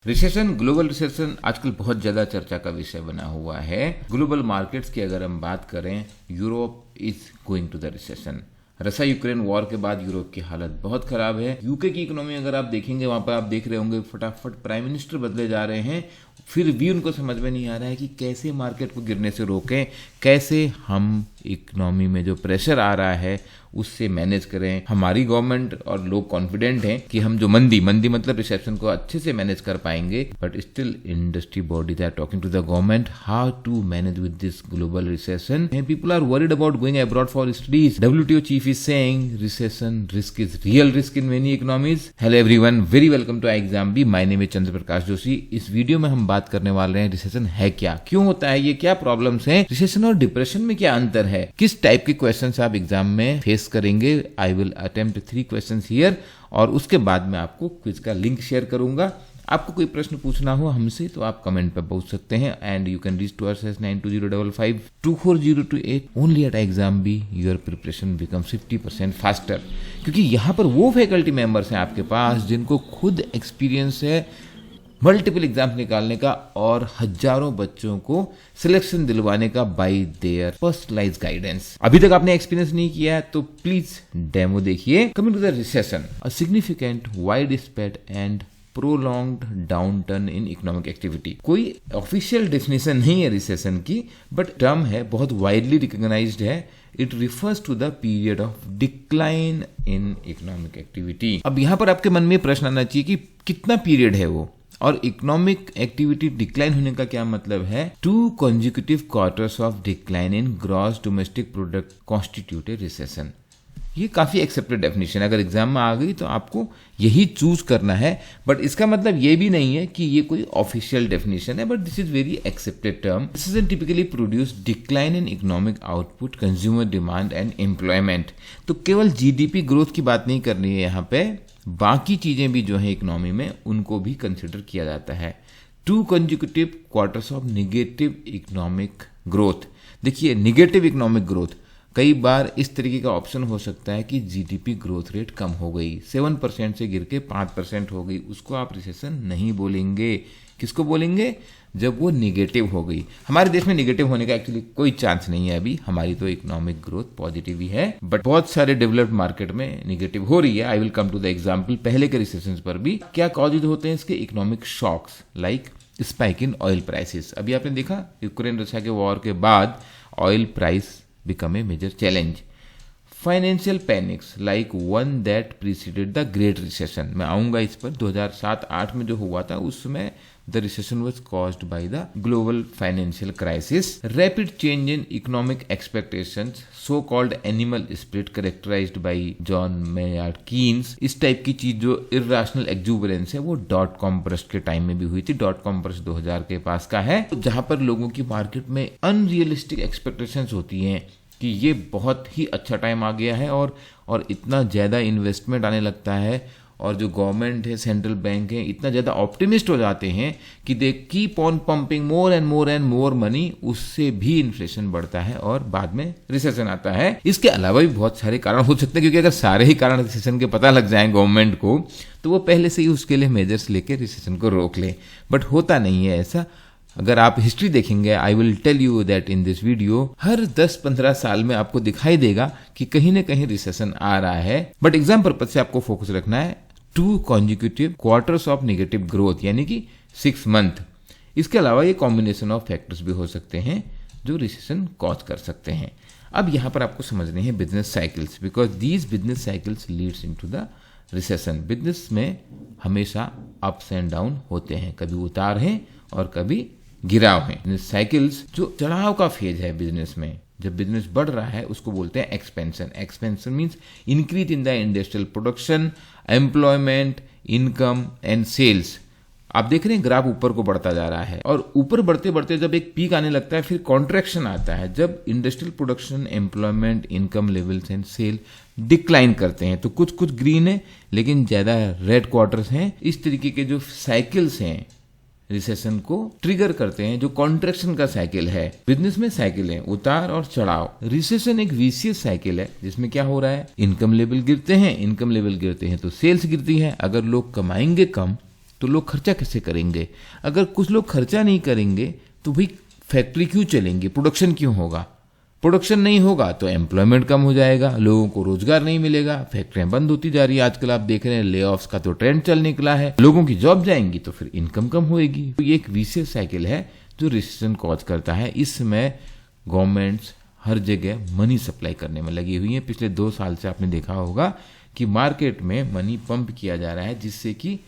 Recession, global recession आजकल बहुत ज़्यादा चर्चा का विषय बना हुआ है। ग्लोबल मार्केट्स की अगर हम बात करें, Europe is going to the recession. Russia Ukraine war के बाद यूरोप की हालत बहुत खराब है। यूके की इकोनॉमी अगर आप देखेंगे, वहां पर आप देख रहे होंगे फटाफट प्राइम मिनिस्टर बदले जा रहे हैं, फिर भी उनको समझ में नहीं आ रहा है कि कैसे मार्केट को गिरने से रोकें, कैसे हम इकोनॉमी में जो प्रेशर आ रहा है उससे मैनेज करें। हमारी गवर्नमेंट और लोग कॉन्फिडेंट हैं कि हम जो मंदी मतलब रिसेप्शन को अच्छे से मैनेज कर पाएंगे, but still industry bodies are talking to the government how to manage with this global recession. People are worried about going abroad for studies. WTO chief is saying recession risk is real risk in many economies. Hello everyone, very welcome to exam B. My name is Chandra Prakash Joshi. इस video में हम बात करने वाले हैं recession है क्या, क्यों होता है, ये क्या प्रॉब्लम्स हैं, रिसेशन और डिप्रेशन में क्या अंतर है, किस टाइप के क्वेश्चंस आप एग्जाम में फेस करेंगे। I will attempt 3 questions here और उसके बाद मैं आपको क्विज का लिंक शेयर करूंगा। आपको कोई प्रश्न पूछना हो हमसे तो आप कमेंट पर पूछ सकते हैं and you can reach to us 9205524028 only at exam B. Your preparation become 50% faster, क्योंकि यहाँ पर वो फैकल्टी मेंबर्स हैं आपके पास जिनको खुद एक्सपीरियंस है मल्टीपल एग्जाम निकालने का और हजारों बच्चों को सिलेक्शन दिलवाने का बाय देयर पर्सनलाइज गाइडेंस। अभी तक आपने एक्सपीरियंस नहीं किया है तो प्लीज डेमो देखिए। Coming to the recession, a significant widespread and prolonged downturn in economic activity. कोई ऑफिशियल डेफिनेशन नहीं है रिसेशन की, बट टर्म है, बहुत वाइडली रिकॉग्नाइज्ड है। It refers to the period of decline in economic activity. अब यहाँ पर आपके मन में प्रश्न आना चाहिए कि कितना पीरियड है वो, और इकोनॉमिक एक्टिविटी डिक्लाइन होने का क्या मतलब है। 2 consecutive quarters of decline in gross domestic product constitute A recession. ये काफी एक्सेप्टेड डेफिनेशन, अगर एग्जाम में आ गई तो आपको यही चूज करना है, बट इसका मतलब ये भी नहीं है कि ये कोई ऑफिशियल डेफिनेशन है, but this is very accepted term. Recession typically produce decline in economic output, consumer demand and employment. तो केवल जीडीपी ग्रोथ की बात नहीं करनी है यहाँ पे, बाकी चीजें भी जो है इकोनॉमी में उनको भी कंसिडर किया जाता है। 2 consecutive quarters of negative economic growth. देखिए, निगेटिव इकोनॉमिक ग्रोथ, कई बार इस तरीके का ऑप्शन हो सकता है कि जीडीपी ग्रोथ रेट कम हो गई, 7% से गिर के 5% हो गई, उसको आप रिसेशन नहीं बोलेंगे। किसको बोलेंगे? जब वो निगेटिव हो गई। हमारे देश में निगेटिव होने का एक्चुअली कोई चांस नहीं है अभी, हमारी तो इकोनॉमिक ग्रोथ पॉजिटिव ही है, बट बहुत सारे डेवलप्ड मार्केट में निगेटिव हो रही है। I will come to the example पहले के रिसेशंस पर भी। क्या कॉजेज होते हैं इसके? Economic shocks like spike in oil prices. अभी आपने देखा यूक्रेन रशिया के वॉर के बाद oil price become a major challenge. Financial panics like one that preceded the great recession. मैं आऊंगा इस पर। 2007-8 में जो हुआ था उसमें the recession was caused by the global financial crisis. Rapid change in economic expectations, so called animal spirit characterized by John Maynard Keynes. इस टाइप की चीज जो इर्रेशनल एक्जुबरेंस है वो .com बर्स्ट के टाइम में भी हुई थी। .com बर्स्ट 2000 के पास का है, जहां पर लोगों की मार्केट में अनरियलिस्टिक एक्सपेक्टेशंस होती हैं कि ये बहुत ही अच्छा टाइम आ गया है और इतना ज़्यादा इन्वेस्टमेंट आने लगता है, और जो गवर्नमेंट है, सेंट्रल बैंक है, इतना ज़्यादा ऑप्टिमिस्ट हो जाते हैं कि they keep on pumping more and more money. उससे भी इन्फ्लेशन बढ़ता है और बाद में रिसेशन आता है। इसके अलावा भी बहुत सारे कारण हो सकते हैं, क्योंकि अगर सारे ही कारण रिसेशन के पता लग जाएं गवर्नमेंट को तो वो पहले से ही उसके लिए मेजर्स लेके रिसेशन को रोक ले, बट होता नहीं है ऐसा। अगर आप हिस्ट्री देखेंगे, I will tell you that in this video, हर 10-15 साल में आपको दिखाई देगा कि कहीं ना कहीं रिसेशन आ रहा है, बट एग्जाम पर्पज से आपको फोकस रखना है 2 consecutive quarters of negative growth, यानी कि 6 मंथ। इसके अलावा ये कॉम्बिनेशन ऑफ फैक्टर्स भी हो सकते हैं जो रिसेशन कॉज कर सकते हैं। अब यहाँ पर आपको समझने हैं business cycles, because these business cycles Leeds into the recession. Business में हमेशा अप्स एंड डाउन होते हैं, कभी उतार हैं और कभी गिराव है। बिजनेस साइकिल्स, जो चढ़ाव का फेज है बिजनेस में, जब बिजनेस बढ़ रहा है उसको बोलते हैं expansion. Expansion means increase in the industrial production, employment, income and sales. आप देख रहे हैं ग्राफ ऊपर को बढ़ता जा रहा है, और ऊपर बढ़ते बढ़ते जब एक पीक आने लगता है फिर कॉन्ट्रैक्शन आता है। जब industrial production, employment, income levels and sale decline करते हैं, तो कुछ ग्रीन है लेकिन ज्यादा रेड क्वार्टर्स हैं। इस तरीके के जो साइकिल्स हैं रिसेशन को ट्रिगर करते हैं, जो कॉन्ट्रैक्शन का साइकिल है। बिजनेस में साइकिल है उतार और चढ़ाव। रिसेशन एक विशियस साइकिल है जिसमें क्या हो रहा है, इनकम लेवल गिरते हैं तो सेल्स गिरती है। अगर लोग कमाएंगे कम तो लोग खर्चा कैसे करेंगे? अगर कुछ लोग खर्चा नहीं करेंगे तो भाई फैक्ट्री क्यों चलेंगी, प्रोडक्शन क्यों होगा? प्रोडक्शन नहीं होगा तो एम्प्लॉयमेंट कम हो जाएगा, लोगों को रोजगार नहीं मिलेगा, फैक्ट्रियां बंद होती जा रही है। आजकल आप देख रहे हैं ले ऑफ्स का तो ट्रेंड चल निकला है, लोगों की जॉब जाएंगी तो फिर इनकम कम होएगी। तो ये एक विशेष साइकिल है जो रिसेशन कॉज करता है। इस समय गवर्नमेंट्स हर जगह मनी सप्लाई करने में लगी हुई है। पिछले 2 साल से आपने देखा होगा कि मार्केट में मनी पंप किया जा रहा है, जिससे कि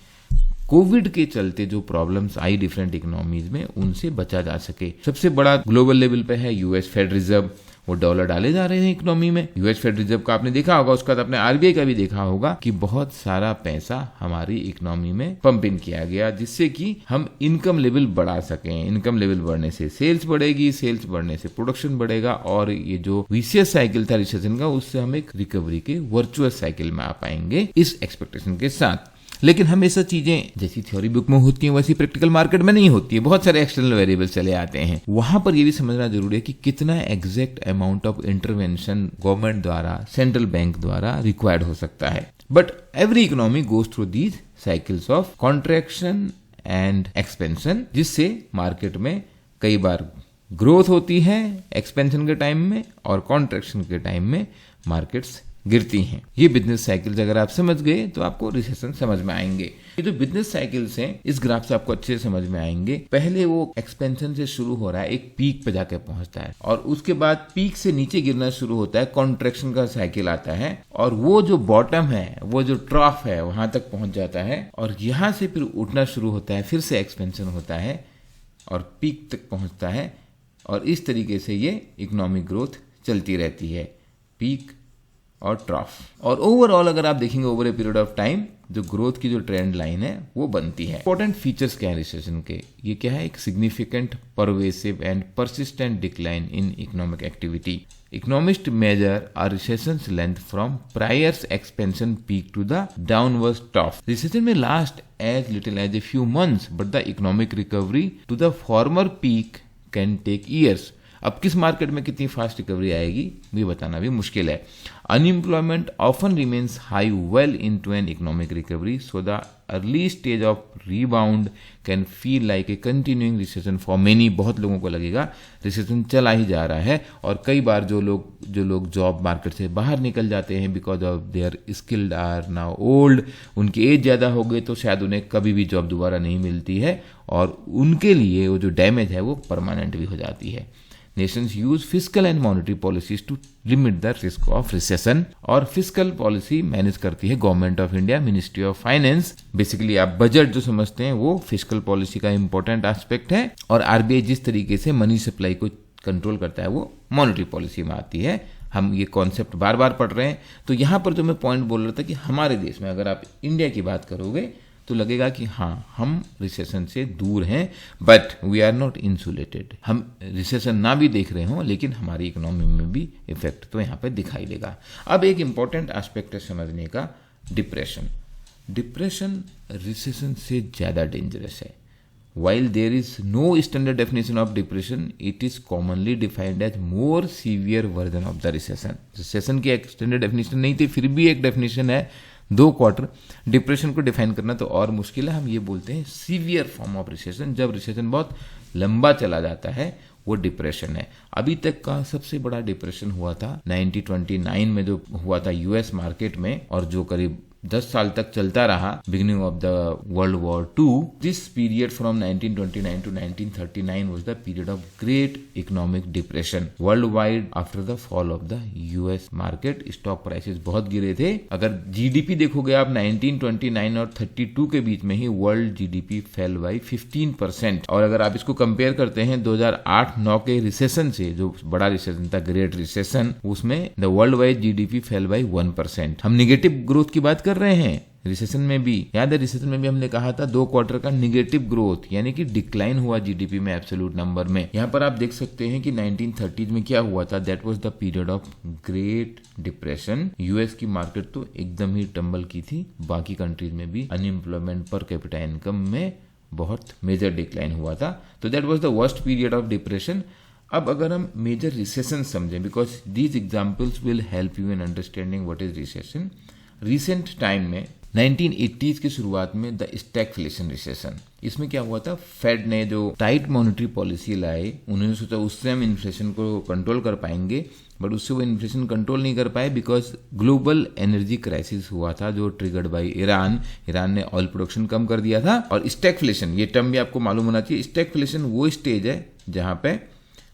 कोविड के चलते जो प्रॉब्लम्स आई डिफरेंट इकोनॉमीज में उनसे बचा जा सके। सबसे बड़ा ग्लोबल लेवल पे है यूएस फेड रिजर्व, वो डॉलर डाले जा रहे हैं इकोनॉमी में। यूएस फेड रिजर्व का आपने देखा होगा, उसका तो आपने आरबीआई का भी देखा होगा कि बहुत सारा पैसा हमारी इकोनॉमी में पंप इन किया गया, जिससे कि हम इनकम लेवल बढ़ा सकें। इनकम लेवल बढ़ने से सेल्स बढ़ेगी, सेल्स बढ़ने से प्रोडक्शन बढ़ेगा, और ये जो विशियस साइकिल था रिसेशन का, उससे हम एक रिकवरी के वर्चुअस साइकिल में आ पाएंगे इस एक्सपेक्टेशन के साथ। लेकिन हमेशा चीजें जैसी थ्योरी बुक में होती हैं वैसी प्रैक्टिकल मार्केट में नहीं होती है। बहुत सारे एक्सटर्नल वेरिएबल्स चले आते हैं। वहां पर ये भी समझना जरूरी है कि कितना exact amount of intervention government द्वारा, सेंट्रल बैंक द्वारा रिक्वायर्ड हो सकता है। But every economy goes through these cycles of contraction and expansion, जिससे मार्केट में कई बार ग्रोथ होती है एक्सपेंशन के टाइम में, और कॉन्ट्रैक्शन के टाइम में मार्केट्स गिरती हैं। ये बिजनेस साइकिल्स अगर आप समझ गए तो आपको रिसेशन समझ में आएंगे। ये जो बिजनेस साइकिल्स हैं इस ग्राफ से आपको अच्छे से समझ में आएंगे। पहले वो एक्सपेंशन से शुरू हो रहा है, एक पीक पे जाके पहुंचता है, और उसके बाद पीक से नीचे गिरना शुरू होता है, कॉन्ट्रैक्शन का साइकिल आता है, और वो जो बॉटम है, वो जो ट्रॉफ है, वहां तक पहुंच जाता है, और यहां से फिर उठना शुरू होता है, फिर से एक्सपेंशन होता है और पीक तक पहुंचता है, और इस तरीके से ये इकोनॉमिक ग्रोथ चलती रहती है, पीक और ट्रॉफ। और ओवरऑल अगर आप देखेंगे over a period of time जो ग्रोथ की जो ट्रेंड लाइन है वो बनती है। इंपॉर्टेंट फीचर्स क्या है रिसेशन के? ये क्या है? एक significant, pervasive and persistent decline in economic activity. Economist measure a recession's length from prior expansion peak to the downward trough. Recession may last as little as a few months, but the economic recovery to the former peak can take years. अब किस market में कितनी fast recovery आएगी ये बताना भी मुश्किल है। Unemployment often remains high well into an economic recovery, so the early stage of rebound can feel like a continuing recession for many. बहुत लोगों को लगेगा रिसेशन चला ही जा रहा है, और कई बार जो लोग जॉब मार्केट से बाहर निकल जाते हैं because of their skilled are now old, उनकी एज ज़्यादा हो गई तो शायद उन्हें कभी भी जॉब दोबारा नहीं मिलती है, और उनके लिए वो जो डैमेज है वो परमानेंट भी हो जाती है। Nations use fiscal and monetary policies to limit the risk of recession, और फिस्कल पॉलिसी मैनेज करती है government of India, ministry of finance. Basically आप बजट जो समझते हैं वो फिस्कल पॉलिसी का इंपॉर्टेंट एस्पेक्ट है, और आरबीआई जिस तरीके से मनी सप्लाई को कंट्रोल करता है वो मॉनेटरी पॉलिसी में आती है। हम ये कॉन्सेप्ट बार बार पढ़ रहे हैं। तो यहाँ पर जो मैं पॉइंट बोल रहा था कि हमारे देश में अगर आप इंडिया की बात करोगे तो लगेगा कि हाँ हम रिसेशन से दूर हैं, but we are not insulated. हम रिसेशन ना भी देख रहे हों लेकिन हमारी इकोनॉमी में भी इफेक्ट तो यहाँ पे दिखाई देगा। अब एक इंपॉर्टेंट एस्पेक्ट है समझने का, डिप्रेशन। डिप्रेशन रिसेशन से ज़्यादा डेंजरस है। While there is no standard definition of depression, it is commonly defined as more severe version of the recession. Recession की एक स्टैंडर्ड डेफिनेशन नहीं थी, फिर भी एक डेफिनेशन है 2 क्वार्टर। डिप्रेशन को डिफाइन करना तो और मुश्किल है। हम ये बोलते हैं सीवियर फॉर्म ऑफ रिसेशन। जब रिसेशन बहुत लंबा चला जाता है वो डिप्रेशन है। अभी तक का सबसे बड़ा डिप्रेशन हुआ था 1929 में जो हुआ था यूएस मार्केट में, और जो करीब 10 साल तक चलता रहा, beginning of the world war 2। This period from 1929 to 1939 was the period of great economic depression worldwide after the fall of the US market. Stock prices बहुत गिरे थे। अगर जीडीपी देखोगे आप 1929 और 32 के बीच में ही वर्ल्ड जीडीपी फेल बाई 15%। और अगर आप इसको कंपेयर करते हैं 2008-9 के रिसेशन से, जो बड़ा रिसेशन था ग्रेट रिसेशन, उसमें the world wide GDP fail by 1%। हम निगेटिव ग्रोथ की बात कर रहे हैं रिसेशन में भी। याद है रिसेशन में भी हमने कहा था 2 क्वार्टर का निगेटिव ग्रोथ, यानी कि डिक्लाइन हुआ जीडीपी में एब्सोल्यूट नंबर में। यहाँ पर आप देख सकते हैं कि 1930 में क्या हुआ था, that was the period of great depression. US की मार्केट तो एकदम ही टंबल की थी, बाकी कंट्रीज में भी अनएम्प्लॉयमेंट पर कैपिटा इनकम में बहुत मेजर डिक्लाइन हुआ था। तो that was the worst period of depression. अब अगर हम मेजर रिसेशन समझें, because these examples will help you in understanding what is recession. Recent time में 1980s की शुरुआत में द स्टैगफ्लेशन रिसेशन, इसमें क्या हुआ था, फेड ने जो टाइट मॉनेटरी पॉलिसी लाए, उन्होंने सोचा उससे हम इन्फ्लेशन को कंट्रोल कर पाएंगे, बट उससे वो इन्फ्लेशन कंट्रोल नहीं कर पाए बिकॉज ग्लोबल एनर्जी क्राइसिस हुआ था जो ट्रिगर्ड बाय ईरान ने ऑयल प्रोडक्शन कम कर दिया था। और स्टैगफ्लेशन, ये टर्म भी आपको मालूम होना चाहिए, स्टैगफ्लेशन वो स्टेज है जहां पे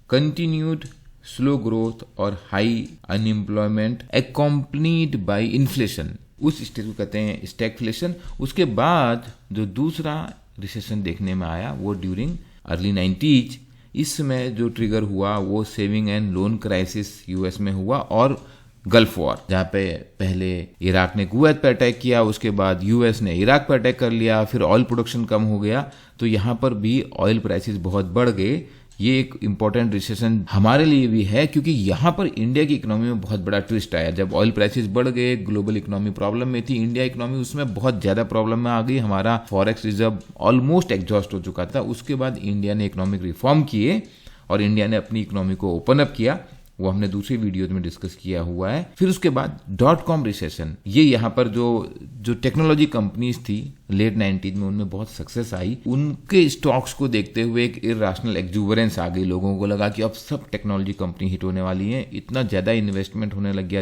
कंटिन्यूड स्लो ग्रोथ और हाई अनएम्प्लॉयमेंट एक्कम्पनीड बाय इन्फ्लेशन, उस स्टेज को कहते हैं स्टैगफ्लेशन। उसके बाद जो दूसरा रिसेशन देखने में आया वो ड्यूरिंग अर्ली 90s, इसमें जो ट्रिगर हुआ वो saving and loan crisis US में हुआ और गल्फ वॉर, जहाँ पे पहले इराक ने कुवैत पे अटैक किया, उसके बाद यूएस ने इराक पे अटैक कर लिया, फिर ऑयल प्रोडक्शन कम हो गया, तो यहाँ पर भी ऑयल प्राइसेस बहुत बढ़ गए। ये एक इम्पॉर्टेंट रिसेशन हमारे लिए भी है क्योंकि यहाँ पर इंडिया की इकोनॉमी में बहुत बड़ा ट्विस्ट आया। जब ऑयल प्राइसेस बढ़ गए, ग्लोबल इकोनॉमी प्रॉब्लम में थी, इंडिया इकोनॉमी उसमें बहुत ज्यादा प्रॉब्लम में आ गई, हमारा फॉरेक्स रिजर्व ऑलमोस्ट एग्जॉस्ट हो चुका था। उसके बाद इंडिया ने इकोनॉमिक रिफॉर्म किए और इंडिया ने अपनी इकोनॉमी को ओपन अप किया, वो हमने दूसरी वीडियो में डिस्कस किया हुआ है। फिर उसके बाद .com रिसेशन, ये यहाँ पर जो टेक्नोलॉजी कंपनीज थी लेट 90s में, उनमें बहुत सक्सेस आई, उनके स्टॉक्स को देखते हुए एक इररेशनल एक्जुबरेंस आ गई, लोगों को लगा कि अब सब टेक्नोलॉजी कंपनी हिट होने वाली है, इतना ज्यादा इन्वेस्टमेंट होने लग गया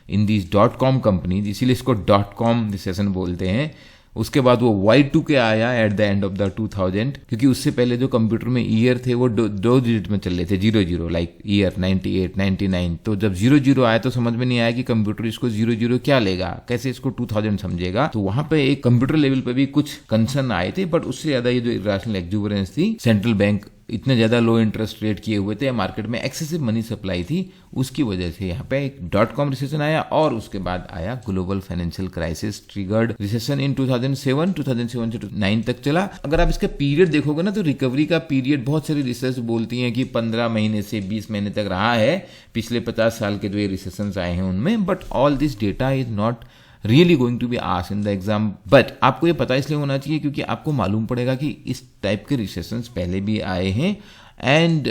इन दीज .com कंपनीज, इसीलिए इसको .com रिसेशन बोलते हैं। उसके बाद वो Y2K आया at the end of the 2000, क्योंकि उससे पहले जो कंप्यूटर में ईयर थे वो दो डिजिट में चल रहे थे, 00 लाइक ईयर 98 99, तो जब 00 आया तो समझ में नहीं आया कि कंप्यूटर इसको 00 क्या लेगा, कैसे इसको 2000 समझेगा, तो वहां पे एक कंप्यूटर लेवल पे भी कुछ कंसर्न आए थे। बट उससे ज्यादा ये जो इररेशनल एक्जुबरेंस थी, सेंट्रल बैंक इतने ज्यादा लो इंटरेस्ट रेट किए हुए थे, मार्केट में एक्सेसिव मनी सप्लाई थी, उसकी वजह से यहाँ पे एक .com रिसेशन आया। और उसके बाद आया global financial crisis triggered recession इन 2007 से 9 तक चला। अगर आप इसका पीरियड देखोगे ना तो रिकवरी का पीरियड बहुत सारी रिसर्च बोलती हैं कि 15 महीने से 20 महीने तक रहा है पिछले 50 साल के जो ये रिसेशंस आए हैं उनमें, but all this data is not really going to be asked in the exam. But आपको ये पता इसलिए होना चाहिए क्योंकि आपको मालूम पड़ेगा कि इस टाइप के रिसेशंस पहले भी आए हैं, and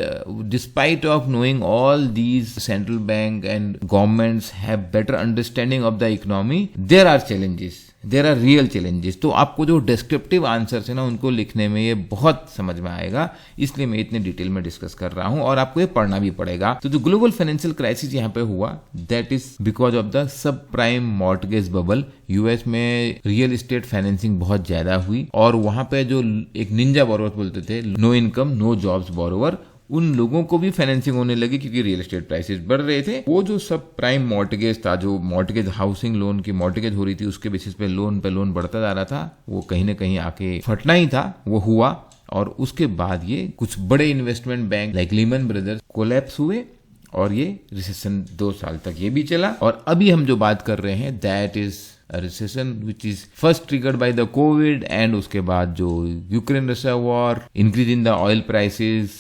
despite of knowing all these central bank and governments have better understanding of the economy, there are challenges, there are real challenges। तो आपको जो डिस्क्रिप्टिव आंसर्स है ना उनको लिखने में ये बहुत समझ में आएगा, इसलिए मैं इतने डिटेल में डिस्कस कर रहा हूं और आपको ये पढ़ना भी पड़ेगा। तो जो ग्लोबल फाइनेंशियल क्राइसिस यहाँ पे हुआ, that is because of the sub prime mortgage bubble. US में रियल एस्टेट फाइनेंसिंग बहुत ज्यादा हुई और वहां पे जो एक निंजा बोरोवर बोलते थे, no income no jobs borrower, उन लोगों को भी फाइनेंसिंग होने लगी क्योंकि रियल एस्टेट प्राइसेस बढ़ रहे थे। वो जो सब प्राइम मॉर्टगेज था, जो मॉर्टगेज हाउसिंग लोन की मॉर्टगेज हो रही थी, उसके बेसिस पे लोन बढ़ता जा रहा था, वो कहीं ना कहीं आके फटना ही था, वो हुआ। और उसके बाद ये कुछ बड़े investment bank like Lehman brothers collapse हुए और ये रिसेशन 2 साल तक ये भी चला। और अभी हम जो बात कर रहे हैं that is recession which is first triggered by the Covid, and उसके बाद जो Ukraine Russia war, increase in the oil prices,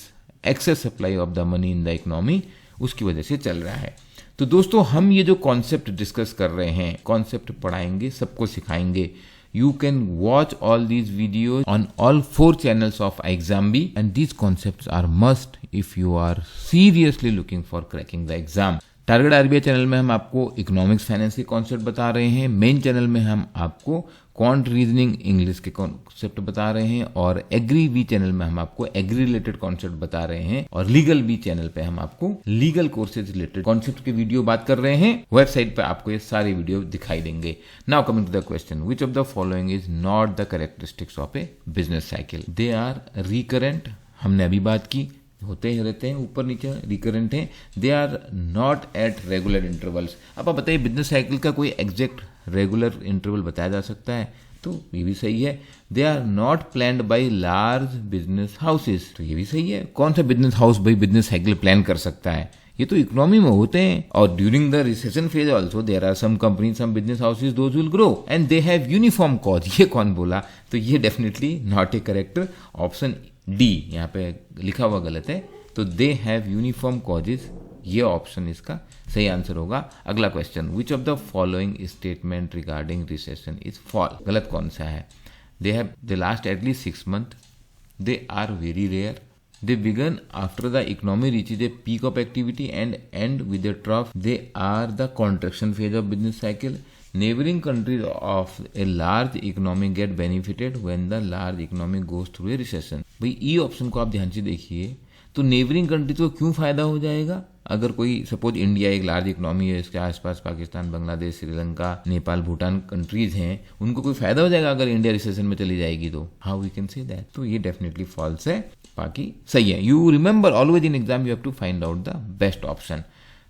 excess supply of the money in the economy, उसकी वजह से चल रहा है। तो दोस्तों हम ये जो कॉन्सेप्ट डिस्कस कर रहे हैं, कॉन्सेप्ट पढ़ाएंगे, सबको सिखाएंगे। You can watch all these videos on all 4 channels of iXambi, and these concepts are must if you are seriously looking for cracking the exam। Target RBI channel में हम आपको economics finance के concept बता रहे हैं, main channel में हम आपको क्वांट रीजनिंग इंग्लिश के कॉन्सेप्ट बता रहे हैं, और एग्री वी चैनल में हम आपको एग्री रिलेटेड कॉन्सेप्ट बता रहे हैं, और लीगल बी चैनल पे हम आपको लीगल कोर्सेज रिलेटेड कॉन्सेप्ट की वीडियो बात कर रहे हैं। वेबसाइट पे आपको ये सारी वीडियो दिखाई देंगे। Now coming to the question, which of the following is not the characteristics of a business cycle? They are recurrent, हमने अभी बात की, होते ही रहते हैं, ऊपर नीचे रिकरेंट हैं। They are not at regular intervals. अब आप बताइए बिजनेस साइकिल का कोई एग्जैक्ट रेगुलर इंटरवल बताया जा सकता है? तो ये भी सही है। They are not planned by large business houses, तो ये भी सही है। कौन सा बिजनेस हाउस भाई बिजनेस साइकिल प्लान कर सकता है? ये तो इकोनॉमी में होते हैं। और during the recession phase also there are some companies, some business houses, those will grow and they have uniform cause. ये कौन बोला? तो ये definitely not a correct. Option D यहाँ पे लिखा हुआ गलत है, तो दे हैव यूनिफॉर्म कॉजेज, ये ऑप्शन इसका सही आंसर होगा। अगला question, which of the following statement regarding recession is false? गलत कौन सा है? They last at least 6 months, they are very rare, they begin after the economy reaches a peak of activity and end with a trough, they are the contraction phase of business cycle, neighboring countries of a large economy get benefited when the large economy goes through a recession। भाई E option को आप ध्यान से देखिए, तो neighbouring countries को क्यों फायदा हो जाएगा? अगर कोई सपोज इंडिया एक लार्ज इकोनॉमी है, इसके आसपास पाकिस्तान, बांग्लादेश, श्रीलंका, नेपाल, भूटान कंट्रीज हैं, उनको कोई फायदा हो जाएगा अगर इंडिया रिसेशन में चली जाएगी तो? How we can say that? तो ये डेफिनेटली फॉल्स है, बाकी सही है। You remember always in exam you have to find out the best option.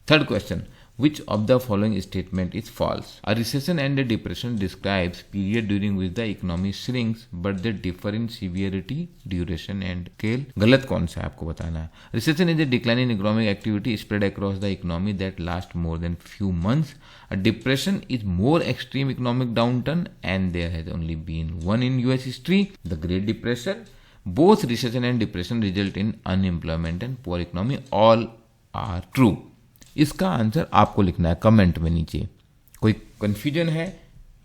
Third question, which of the following statement is false? A recession and a depression describes period during which the economy shrinks but they differ in severity, duration and scale। गलत कौन सा है आपको बताना है। Recession is a decline in economic activity spread across the economy that lasts more than few months। A depression is more extreme economic downturn and there has only been one in US history, the Great Depression। Both recession and depression result in unemployment and poor economy। All are true। इसका answer आपको लिखना है comment में नीचे। कोई confusion है,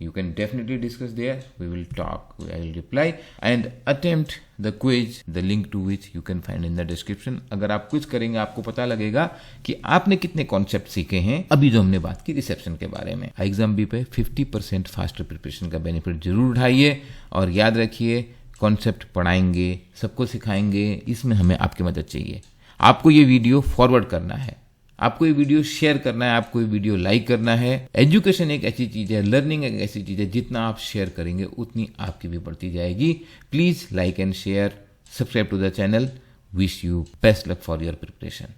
you can definitely discuss there, we will talk, I will reply and attempt the quiz, the link to which you can find in the description. अगर आप कुछ करेंगे आपको पता लगेगा कि आपने कितने कॉन्सेप्ट सीखे हैं अभी जो हमने बात की रिसेप्शन के बारे में। एग्जाम बी पे 50% फास्टर प्रिपरेशन का बेनिफिट जरूर उठाइए और याद रखिए कॉन्सेप्ट पढ़ाएंगे, सबको सिखाएंगे, इसमें हमें आपकी मदद चाहिए। आपको ये वीडियो फॉरवर्ड करना है, आपको ये वीडियो शेयर करना है, आपको ये वीडियो लाइक करना है। एजुकेशन एक ऐसी चीज़ है, लर्निंग एक ऐसी चीज़ है, जितना आप शेयर करेंगे उतनी आपकी भी बढ़ती जाएगी। Please like and share, subscribe to the channel. Wish you best luck for your preparation.